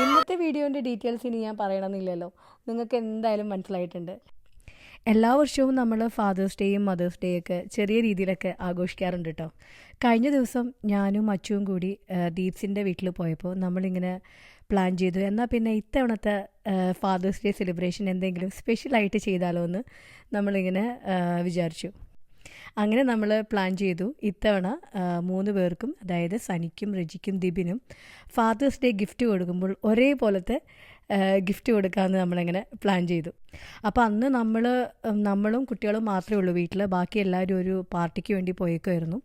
ഇന്നത്തെ വീഡിയോൻ്റെ ഡീറ്റെയിൽസ് ഇനി ഞാൻ പറയണമെന്നില്ലല്ലോ, നിങ്ങൾക്ക് എന്തായാലും മനസ്സിലായിട്ടുണ്ട്. എല്ലാ വർഷവും നമ്മൾ ഫാദേഴ്സ് ഡേയും മദേഴ്സ് ഡേ ഒക്കെ ചെറിയ രീതിയിലൊക്കെ ആഘോഷിക്കാറുണ്ട് കേട്ടോ. കഴിഞ്ഞ ദിവസം ഞാനും അച്ചുവും കൂടി ദീപ്സിൻ്റെ വീട്ടിൽ പോയപ്പോൾ നമ്മളിങ്ങനെ പ്ലാൻ ചെയ്തു, എന്നാൽ പിന്നെ ഇത്തവണത്തെ ഫാദേഴ്സ് ഡേ സെലിബ്രേഷൻ എന്തെങ്കിലും സ്പെഷ്യലായിട്ട് ചെയ്താലോ എന്ന് നമ്മളിങ്ങനെ വിചാരിച്ചു. അങ്ങനെ നമ്മൾ പ്ലാൻ ചെയ്തു ഇത്തവണ 3 പേർക്കും, അതായത് സനിക്കും റജിക്കും ദിബിനും ഫാദേഴ്സ് ഡേ ഗിഫ്റ്റ് കൊടുക്കുമ്പോൾ ഒരേപോലത്തെ ഗിഫ്റ്റ് കൊടുക്കാമെന്ന് നമ്മളിങ്ങനെ പ്ലാൻ ചെയ്തു. അപ്പോൾ അന്ന് നമ്മളും കുട്ടികളും മാത്രമേ ഉള്ളൂ വീട്ടിൽ, ബാക്കി എല്ലാവരും ഒരു പാർട്ടിക്ക് വേണ്ടി പോയേക്കുമായിരുന്നു.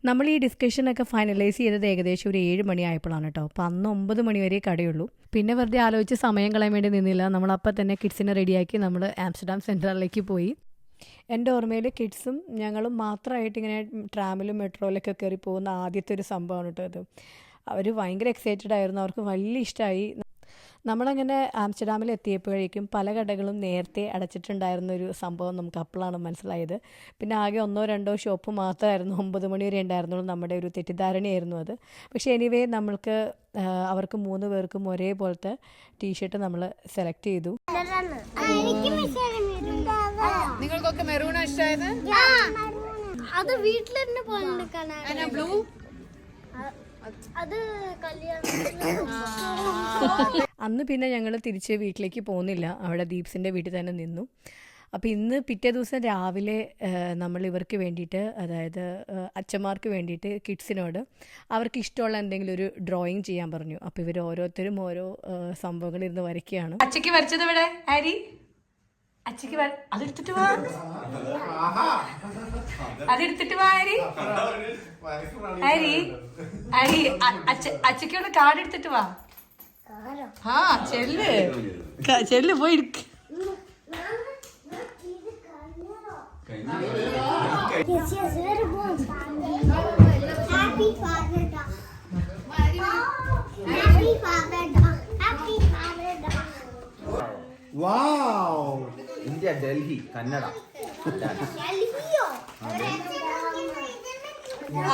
നമ്മൾ ഈ ഡിസ്കഷനൊക്കെ ഫൈനലൈസ് ചെയ്തത് ഏകദേശം ഒരു 7 മണിയായപ്പോഴാണ് കേട്ടോ. അപ്പോൾ അന്ന് 9 മണി വരെ കടയുള്ളൂ. പിന്നെ വെറുതെ ആലോചിച്ച് സമയം കളയാൻ വേണ്ടി നിന്നില്ല. നമ്മളപ്പം തന്നെ കിഡ്സിനെ റെഡിയാക്കി നമ്മൾ ആംസ്റ്റർഡാം സെൻട്രലിലേക്ക് പോയി. എൻ്റെ ഓർമ്മയിൽ കിഡ്സും ഞങ്ങളും മാത്രമായിട്ട് ഇങ്ങനെ ട്രാമിലും മെട്രോയിലൊക്കെ കയറി പോകുന്ന ആദ്യത്തെ ഒരു സംഭവമാണ് കേട്ടോ അത്. അവർ ഭയങ്കര എക്സൈറ്റഡ് ആയിരുന്നു, അവർക്ക് വലിയ ഇഷ്ടമായി. നമ്മളങ്ങനെ ആംസ്റ്റർഡാമിൽ എത്തിയപ്പോഴേക്കും പല കടകളും നേരത്തെ അടച്ചിട്ടുണ്ടായിരുന്ന ഒരു സംഭവം നമുക്ക് അപ്പോഴാണ് മനസ്സിലായത്. പിന്നെ ആകെ 1-2 ഷോപ്പ് മാത്രമായിരുന്നു 9 മണി വരെ ഉണ്ടായിരുന്നുള്ളൂ. നമ്മുടെ ഒരു തെറ്റിദ്ധാരണയായിരുന്നു അത്. പക്ഷേ എനിവേ നമ്മൾക്ക് അവർക്ക് 3 പേർക്കും ഒരേപോലത്തെ ടീഷർട്ട് നമ്മൾ സെലക്ട് ചെയ്തു. നിങ്ങൾക്കൊക്കെ മെറൂണ ഇഷ്ടമായത്? അത് വീട്ടിൽ തന്നെ ബ്ലൂ അത് അന്ന് പിന്നെ ഞങ്ങൾ തിരിച്ച് വീട്ടിലേക്ക് പോകുന്നില്ല, അവിടെ ദീപ്സിൻ്റെ വീട്ടിൽ തന്നെ നിന്നു. അപ്പോൾ ഇന്ന് പിറ്റേ ദിവസം രാവിലെ നമ്മൾ ഇവർക്ക് വേണ്ടിയിട്ട്, അതായത് അച്ഛന്മാർക്ക് വേണ്ടിയിട്ട് കിഡ്സിനോട് അവർക്ക് ഇഷ്ടമുള്ള എന്തെങ്കിലും ഒരു ഡ്രോയിങ് ചെയ്യാൻ പറഞ്ഞു. അപ്പോൾ ഇവർ ഓരോരുത്തരും ഓരോ സംഭവങ്ങൾ ഇരുന്ന് വരയ്ക്കുകയാണ്. അച്ഛക്ക് വരച്ചത് ഇവിടെ ആരി? അച്ഛക്ക് അതെടുത്തിട്ട് വാ, അതെടുത്തിട്ട് വാ ആരി. ആരി ആരി അച്ഛക്കോട് കാർഡ് എടുത്തിട്ട് വാ. ആ ചെല്ല് പോയി എടുക്ക. ഇന്ത്യ, ഡൽഹി, കന്നഡ.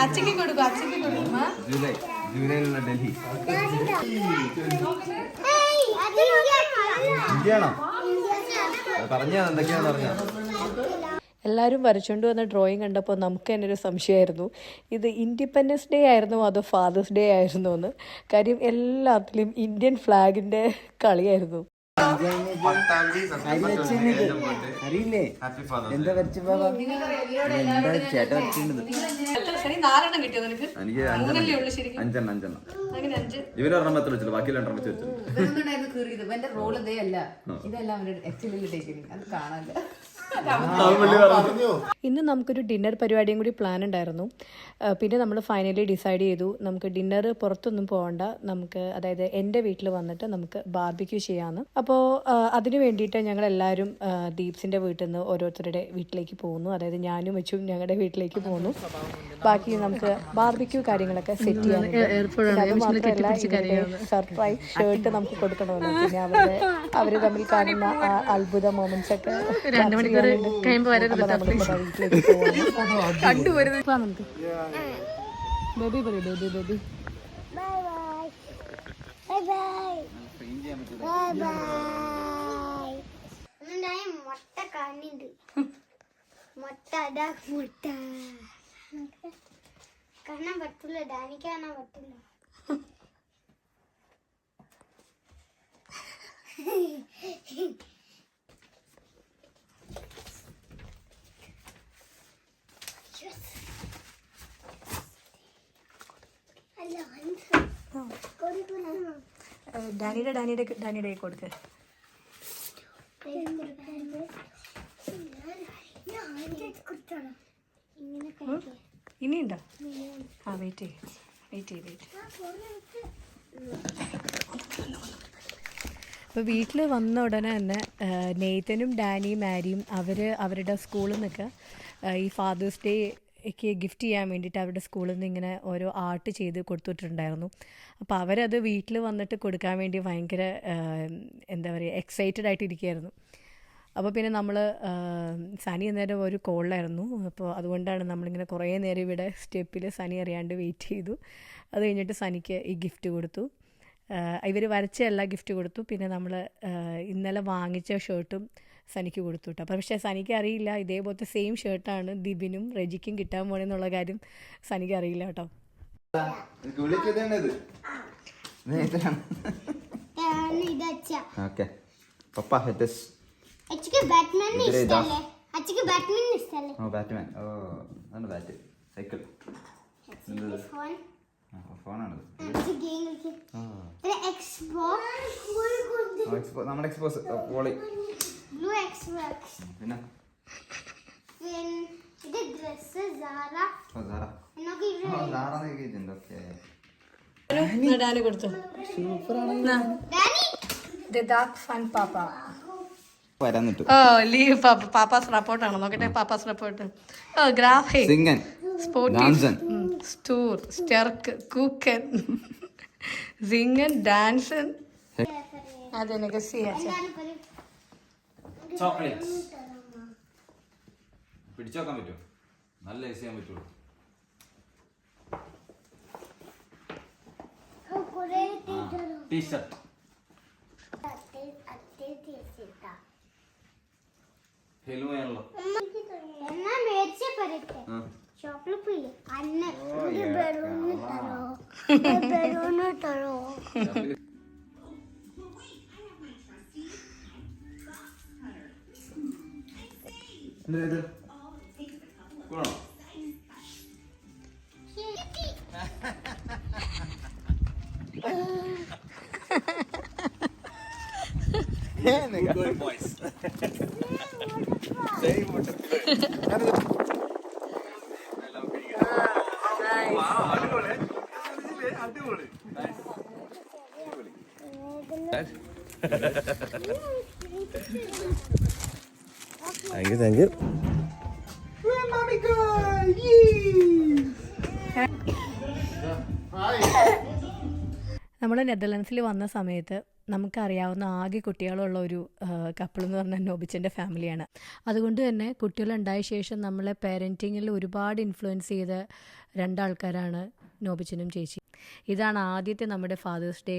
അച്ഛക്ക് കൊടുക്കും, അച്ഛക്ക് കൊടുക്കും. ജൂലൈയിലുള്ള ഡൽഹി. ഇന്ത്യയാണോ? പറഞ്ഞാ എന്തൊക്കെയാന്ന് പറഞ്ഞാ. എല്ലാവരും വരച്ചുകൊണ്ട് വന്ന ഡ്രോയിങ് കണ്ടപ്പോൾ നമുക്ക് തന്നെ ഒരു സംശയമായിരുന്നു, ഇത് ഇൻഡിപെൻഡൻസ് ഡേ ആയിരുന്നോ അതോ ഫാദേഴ്സ് ഡേ ആയിരുന്നോ എന്ന്. കാര്യം എല്ലാത്തിലും ഇന്ത്യൻ ഫ്ലാഗിൻ്റെ കളിയായിരുന്നു. അറിയില്ലേ എന്താ വരച്ചു? ചേട്ടാ വരച്ചിട്ടുണ്ട്. എനിക്ക് 5 ഇവരൊരെണ്ണം വെച്ച് വെച്ചില്ല, ബാക്കി 2 വെച്ച് വെച്ചിട്ടുണ്ട്. എന്റെ റോൾ ഇതേ അല്ല, ഇതെല്ലാം അത് കാണാല്ല. ഇന്ന് നമുക്കൊരു ഡിന്നർ പരിപാടിയും കൂടി പ്ലാൻ ഉണ്ടായിരുന്നു. പിന്നെ നമ്മൾ ഫൈനലി ഡിസൈഡ് ചെയ്തു നമുക്ക് ഡിന്നർ പുറത്തൊന്നും പോകണ്ട, നമുക്ക് അതായത് എൻ്റെ വീട്ടിൽ വന്നിട്ട് നമുക്ക് ബാർബിക്യൂ ചെയ്യാമെന്ന്. അപ്പോൾ അതിന് വേണ്ടിയിട്ട് ഞങ്ങളെല്ലാവരും ദീപ്സിൻ്റെ വീട്ടിൽ നിന്ന് ഓരോരുത്തരുടെ വീട്ടിലേക്ക് പോകുന്നു. അതായത് ഞാനും വെച്ചും ഞങ്ങളുടെ വീട്ടിലേക്ക് പോകുന്നു. ബാക്കി നമുക്ക് ബാർബിക്യൂ കാര്യങ്ങളൊക്കെ സെറ്റ് ചെയ്യാനുണ്ട്. അത് മാത്രമല്ല സർപ്രൈസ് ഷർട്ട് നമുക്ക് കൊടുക്കണമല്ലോ. പിന്നെ അവർ തമ്മിൽ കാണുന്ന ആ അത്ഭുത മൊമെന്റ്സ് ഒക്കെ ബേബി പറയൂ, ബേബി ബേബി മുട്ട കാണിണ്ട്. മുട്ട അതാ മുട്ട കാണാൻ പറ്റില്ല, ഡാനിക്ക് കാണാൻ പറ്റില്ല. ഡാനിയുടെ കൊടുക്ക. ഇനിയുണ്ടോ? ആ വെയിറ്റ് ചെയ്യ്. അപ്പോൾ വീട്ടിൽ വന്ന ഉടനെ തന്നെ നെയ്തനും ഡാനിയും മാരിയും അവരുടെ സ്കൂളിൽ നിന്നൊക്കെ ഈ ഫാദേഴ്സ് ഡേക്ക് ഗിഫ്റ്റ് ചെയ്യാൻ വേണ്ടിയിട്ട് അവരുടെ സ്കൂളിൽ നിന്ന് ഇങ്ങനെ ഓരോ ആർട്ട് ചെയ്ത് കൊടുത്തിട്ടുണ്ടായിരുന്നു. അപ്പോൾ അവരത് വീട്ടിൽ വന്നിട്ട് കൊടുക്കാൻ വേണ്ടി ഭയങ്കര എന്താ പറയുക എക്സൈറ്റഡ് ആയിട്ടിരിക്കുകയായിരുന്നു. അപ്പോൾ പിന്നെ നമ്മൾ സനി അന്നേരം ഒരു കോളിലായിരുന്നു. അപ്പോൾ അതുകൊണ്ടാണ് നമ്മളിങ്ങനെ കുറേ നേരം ഇവിടെ സ്റ്റെപ്പിൽ സനി അറിയാണ്ട് വെയിറ്റ് ചെയ്തു. അത് കഴിഞ്ഞിട്ട് സനിക്ക് ഈ ഗിഫ്റ്റ് കൊടുത്തു. ഇവർ വരച്ച എല്ലാ ഗിഫ്റ്റ് കൊടുത്തു. പിന്നെ നമ്മൾ ഇന്നലെ വാങ്ങിച്ച ഷർട്ടും സനിക്ക് കൊടുത്തു കേട്ടോ. അപ്പം പക്ഷേ സനിക്ക് അറിയില്ല ഇതേപോലത്തെ സെയിം ഷർട്ടാണ് ദിബിനും റെജിക്കും കിട്ടാൻ പോണെന്നുള്ള കാര്യം സനിക്ക് അറിയില്ല കേട്ടോ. നമ്മുടെ എക്സ്പോസ് പോളി പിന്നെ ഇത് ഡ്രസ് സാറ കൊടുത്തു. ലീവ് പാപ്പാസ് റിപ്പോർട്ടാണ്. നോക്കട്ടെ പാപ്പാസ് റിപ്പോർട്ട്. ഗ്രാഫിക് സ്റ്റൂർ സ്റ്റെർക്ക് കൂക്കൻ സിംഗൻ ഡാൻസൻ അതെനിക്ക് ചോക്ലേറ്റ്സ് പിടിച്ചു നോക്കാൻ പറ്റുമോ? നല്ല യൂസ് ചെയ്യാൻ പറ്റുള്ളൂ. ടീഷർട്ട് ഹെലുമയാണല്ലോ. Thank you. നമ്മൾ നെതർലൻഡ്സിൽ വന്ന സമയത്ത് നമുക്കറിയാവുന്ന ആകെ കുട്ടികളുള്ള ഒരു കപ്പിൾ എന്ന് പറഞ്ഞാൽ നോബിച്ചൻ്റെ ഫാമിലിയാണ്. അതുകൊണ്ട് തന്നെ കുട്ടികളുണ്ടായ ശേഷം നമ്മളെ പാരൻറ്റിങ്ങിൽ ഒരുപാട് ഇൻഫ്ലുവൻസ് ചെയ്ത രണ്ടാൾക്കാരാണ് നോബിച്ചനും ചേച്ചി. ഇതാണ് ആദ്യത്തെ നമ്മുടെ ഫാദേഴ്സ് ഡേ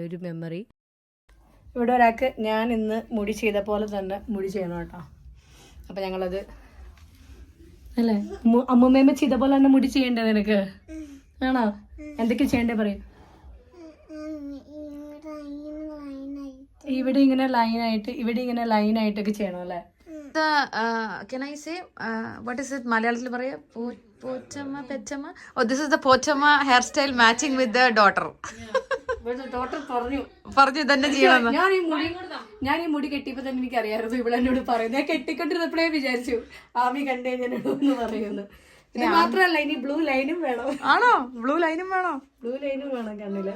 ഒരു മെമ്മറി. ഇവിടെ ഒരാൾക്ക് ഞാൻ ഇന്ന് മുടി ചെയ്ത പോലെ തന്നെ മുടി ചെയ്യണം കേട്ടോ. അപ്പം ഞങ്ങളത് അല്ലേ അമ്മൂമ്മ ചെയ്ത പോലെ തന്നെ മുടി ചെയ്യണ്ടേ നിനക്ക്? ആണോ? എന്തൊക്കെ ചെയ്യണ്ടേ പറയും. ഇവിടെ ഇങ്ങനെ ലൈനായിട്ട് ഇവിടെ ഇങ്ങനെ ലൈനായിട്ടൊക്കെ ചെയ്യണം അല്ലേ? Can I say what is it മലയാളത്തിൽ പറയാ? പോച്ചമ്മ പെച്ചമ്മ. Oh, this is the പോച്ചമ്മ hair style matching with the daughter. Doctor പറഞ്ഞു തന്നെ ചെയ്യണം. ഞാൻ ഈ മുടി കെട്ടിയപ്പോ തന്നെ എനിക്ക് അറിയാമായിരുന്നു ഇവിടെ എന്നോട് പറയുന്നത്. ഞാൻ കെട്ടിക്കൊണ്ടിരുന്നപ്പോഴേ വിചാരിച്ചു ആമി കണ്ടേ ഞാൻ എന്ന് പറയുന്നു. ഇത് മാത്രല്ല ഇനി ബ്ലൂ ലൈനും വേണം. ആണോ? ബ്ലൂ ലൈനും വേണോ? ബ്ലൂ ലൈനും വേണം കണ്ണില്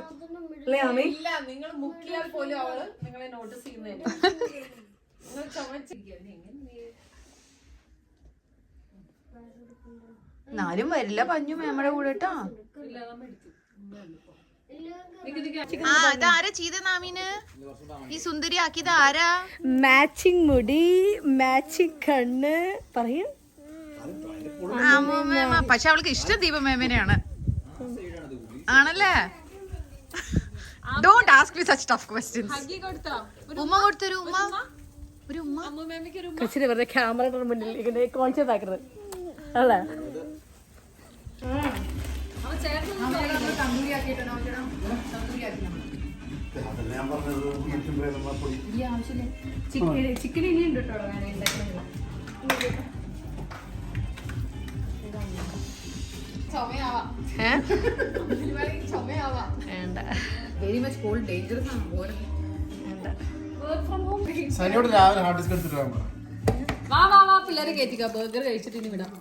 അല്ലേ ആമി? നിങ്ങൾ മുക്കിയാൽ പോലും അവള് നിങ്ങളെ നോട്ടീസ് ചെയ്യുന്നില്ല. എന്നാലും വരില്ല പഞ്ഞു മേമ്മയുടെ കൂടെ കേട്ടോ. ഇതാരാ ചെയ്ത നാമീന് ഈ സുന്ദരി ആക്കിയത് ആരാ? മാച്ചിങ് മുടി മാച്ചിങ് കണ്ണ് പറയും. പക്ഷെ അവൾക്ക് ഇഷ്ടം ദീപമേമനെയാണ് ആണല്ലേ? Don't ask me such tough questions. ഉമ്മ കൊടുത്തൊരു ഉമ്മ ഒരു ഉമ്മ കൊച്ചിന് വെറുതെ ക്യാമറയുടെ മുന്നിൽ ഇങ്ങനെ കോൺഷ്യസ് ആക്കരുത് അല്ലേ? ചിക്കൻ ഇനിയുണ്ട് കേട്ടോ വേണ്ട. വെരി മച്ച് കോൾഡ് ഡേഞ്ചറസ് ആണ്. സനിയോട് രാവിലെ ഹാർഡ് ഡിസ്ക് എടുത്തിട്ട് വേണം. വാ പിള്ളേരെ കയറ്റിക്ക. ബർഗർ കഴിച്ചിട്ട് ഇനി വിടാം.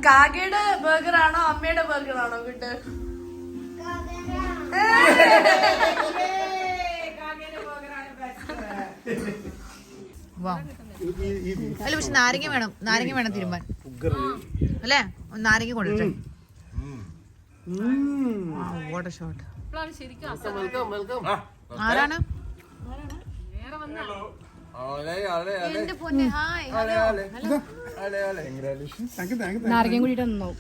കാക്കയുടെ ബർഗർ ആണോ അമ്മയുടെ ബർഗർ ആണോ കിട്ട്? വാ അല്ല പക്ഷെ നാരങ്ങ വേണം തിരുമ്പാൻ അല്ലേ നാരങ്ങ കൊണ്ടിട്ടെ വാട്ടർ ഷോട്ട് ആരാണ് എന്റെ പൊന്നെ ഹായ് നാരങ്ങയും കൂടിയിട്ട് നന്നാവും.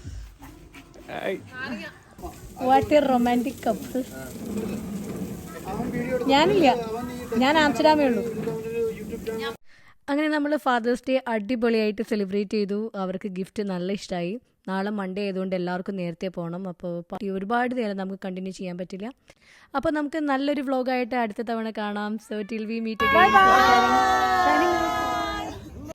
What A romantic couple. ഞാനില്ല, ഞാൻ ആംസ്റ്റർഡാമേ ഉള്ളൂ. അങ്ങനെ നമ്മൾ ഫാദേഴ്സ് ഡേ അടിപൊളിയായിട്ട് സെലിബ്രേറ്റ് ചെയ്തു. അവർക്ക് ഗിഫ്റ്റ് നല്ല ഇഷ്ടമായി. നാളെ മൺഡേ ആയതുകൊണ്ട് എല്ലാവർക്കും നേരത്തെ പോകണം. അപ്പോൾ ഒരുപാട് നേരം നമുക്ക് കണ്ടിന്യൂ ചെയ്യാൻ പറ്റില്ല. അപ്പോൾ നമുക്ക് നല്ലൊരു വ്ലോഗായിട്ട് അടുത്ത തവണ കാണാം. So till we meet again.